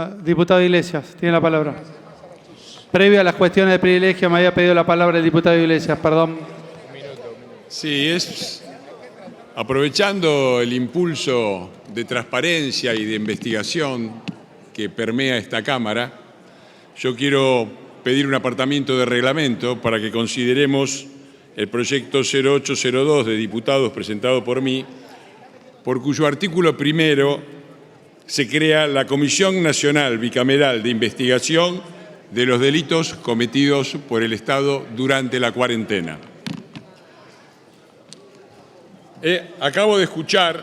Diputado Iglesias, tiene la palabra. Previo a las cuestiones de privilegio, me había pedido la palabra el diputado Iglesias, perdón. Sí, aprovechando el impulso de transparencia y de investigación que permea esta Cámara, yo quiero pedir un apartamiento de reglamento para que consideremos el proyecto 0802 de diputados presentado por mí, por cuyo artículo primero se crea la Comisión Nacional Bicameral de Investigación de los delitos cometidos por el Estado durante la cuarentena. Acabo de escuchar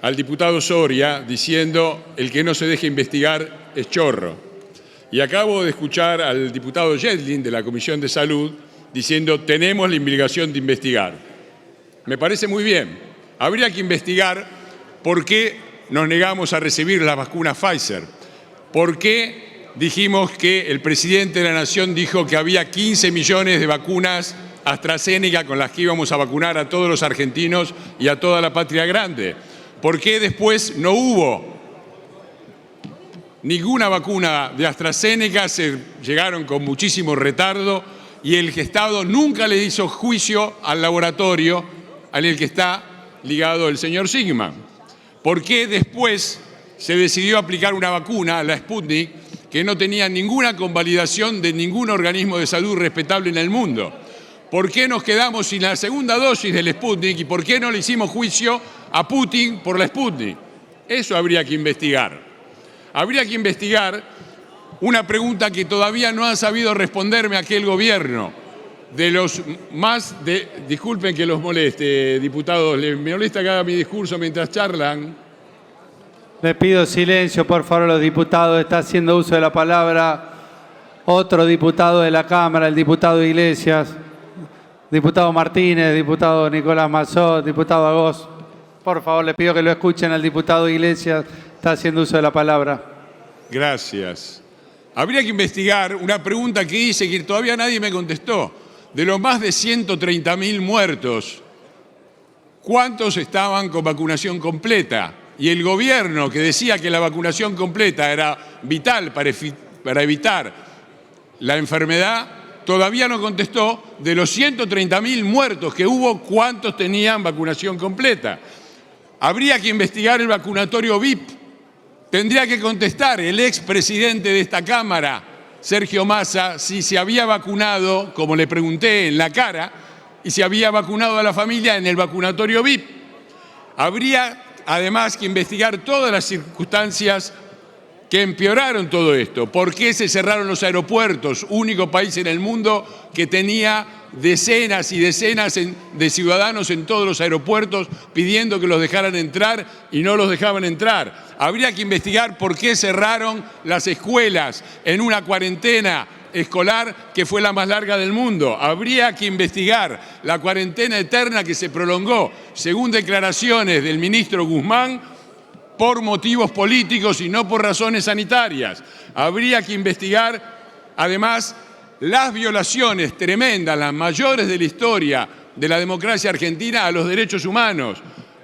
al diputado Soria diciendo el que no se deje investigar es chorro. Y acabo de escuchar al diputado Yedlin de la Comisión de Salud diciendo tenemos la obligación de investigar. Me parece muy bien. Habría que investigar por qué nos negamos a recibir las vacunas Pfizer, por qué dijimos que el presidente de la Nación dijo que había 15 millones de vacunas AstraZeneca con las que íbamos a vacunar a todos los argentinos y a toda la patria grande. ¿Por qué después no hubo ninguna vacuna de AstraZeneca? Se llegaron con muchísimo retardo y el Estado nunca le hizo juicio al laboratorio al que está ligado el señor Sigman. ¿Por qué después se decidió aplicar una vacuna, la Sputnik, que no tenía ninguna convalidación de ningún organismo de salud respetable en el mundo? ¿Por qué nos quedamos sin la segunda dosis del Sputnik y por qué no le hicimos juicio a Putin por la Sputnik? Eso habría que investigar. Habría que investigar una pregunta que todavía no ha sabido responderme aquel gobierno. Disculpen que los moleste, diputados, me molesta que haga mi discurso mientras charlan. Le pido silencio, por favor, a los diputados. Está haciendo uso de la palabra otro diputado de la Cámara, el diputado Iglesias, diputado Martínez, diputado Nicolás Mazot, diputado Agos. Por favor, le pido que lo escuchen al diputado Iglesias. Está haciendo uso de la palabra. Gracias. Habría que investigar una pregunta que hice que todavía nadie me contestó. De los más de 130.000 muertos, ¿cuántos estaban con vacunación completa? Y el gobierno que decía que la vacunación completa era vital para evitar la enfermedad, todavía no contestó de los 130.000 muertos que hubo, ¿cuántos tenían vacunación completa? Habría que investigar el vacunatorio VIP. Tendría que contestar el expresidente de esta Cámara, Sergio Massa, si se había vacunado, como le pregunté, en la cara, y si había vacunado a la familia en el vacunatorio VIP. Habría además que investigar todas las circunstancias que empeoraron todo esto. ¿Por qué se cerraron los aeropuertos? Único país en el mundo que tenía decenas y decenas de ciudadanos en todos los aeropuertos pidiendo que los dejaran entrar y no los dejaban entrar. Habría que investigar por qué cerraron las escuelas en una cuarentena escolar que fue la más larga del mundo. Habría que investigar la cuarentena eterna que se prolongó, según declaraciones del ministro Guzmán, por motivos políticos y no por razones sanitarias. Habría que investigar, además, las violaciones tremendas, las mayores de la historia de la democracia argentina, a los derechos humanos.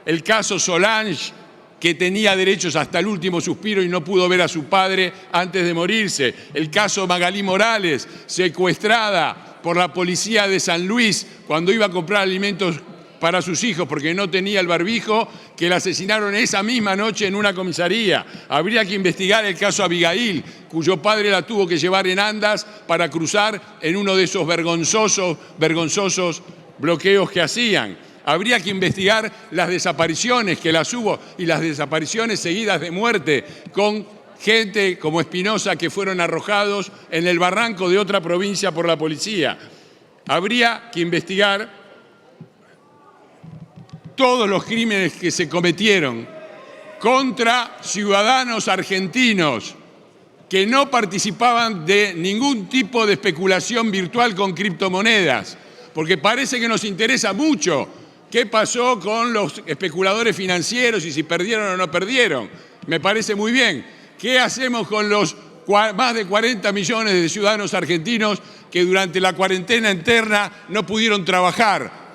El caso Solange, que tenía derechos hasta el último suspiro y no pudo ver a su padre antes de morirse. El caso Magalí Morales, secuestrada por la policía de San Luis cuando iba a comprar alimentos para sus hijos porque no tenía el barbijo, que la asesinaron esa misma noche en una comisaría. Habría que investigar el caso Abigail, cuyo padre la tuvo que llevar en andas para cruzar en uno de esos vergonzosos bloqueos que hacían. Habría que investigar las desapariciones, que las hubo, y las desapariciones seguidas de muerte, con gente como Espinosa que fueron arrojados en el barranco de otra provincia por la policía. Habría que investigar todos los crímenes que se cometieron contra ciudadanos argentinos que no participaban de ningún tipo de especulación virtual con criptomonedas, porque parece que nos interesa mucho qué pasó con los especuladores financieros y si perdieron o no perdieron. Me parece muy bien. ¿Qué hacemos con los más de 40 millones de ciudadanos argentinos que durante la cuarentena interna no pudieron trabajar,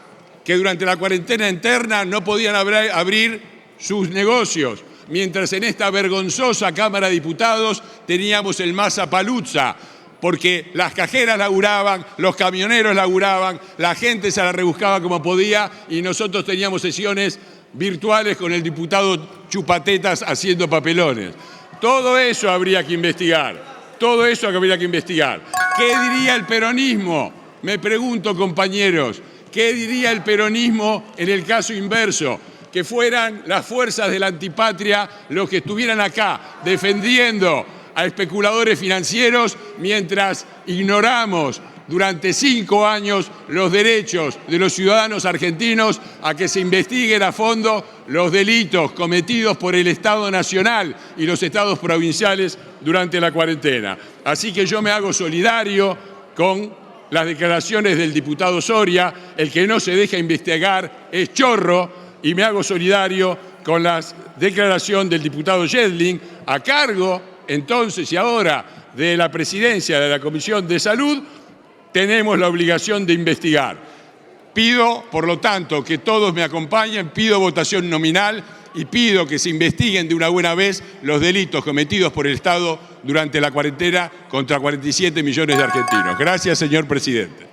que durante la cuarentena interna no podían abrir sus negocios? mientras en esta vergonzosa Cámara de Diputados teníamos el Massapalooza, porque las cajeras laburaban, los camioneros laburaban, la gente se la rebuscaba como podía y nosotros teníamos sesiones virtuales con el diputado Chupatetas haciendo papelones. Todo eso habría que investigar. Todo eso habría que investigar. ¿Qué diría el peronismo? Me pregunto, compañeros, ¿qué diría el peronismo en el caso inverso? Que fueran las fuerzas de la antipatria los que estuvieran acá defendiendo a especuladores financieros mientras ignoramos durante 5 años los derechos de los ciudadanos argentinos a que se investiguen a fondo los delitos cometidos por el Estado Nacional y los estados provinciales durante la cuarentena. Así que yo me hago solidario con las declaraciones del diputado Soria, el que no se deja investigar es chorro, y me hago solidario con la declaración del diputado Yedlin, a cargo entonces y ahora de la presidencia de la Comisión de Salud. Tenemos la obligación de investigar. Pido, por lo tanto, que todos me acompañen, pido votación nominal y pido que se investiguen de una buena vez los delitos cometidos por el Estado durante la cuarentena contra 47 millones de argentinos. Gracias, señor presidente.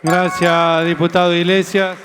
Gracias, diputado Iglesias.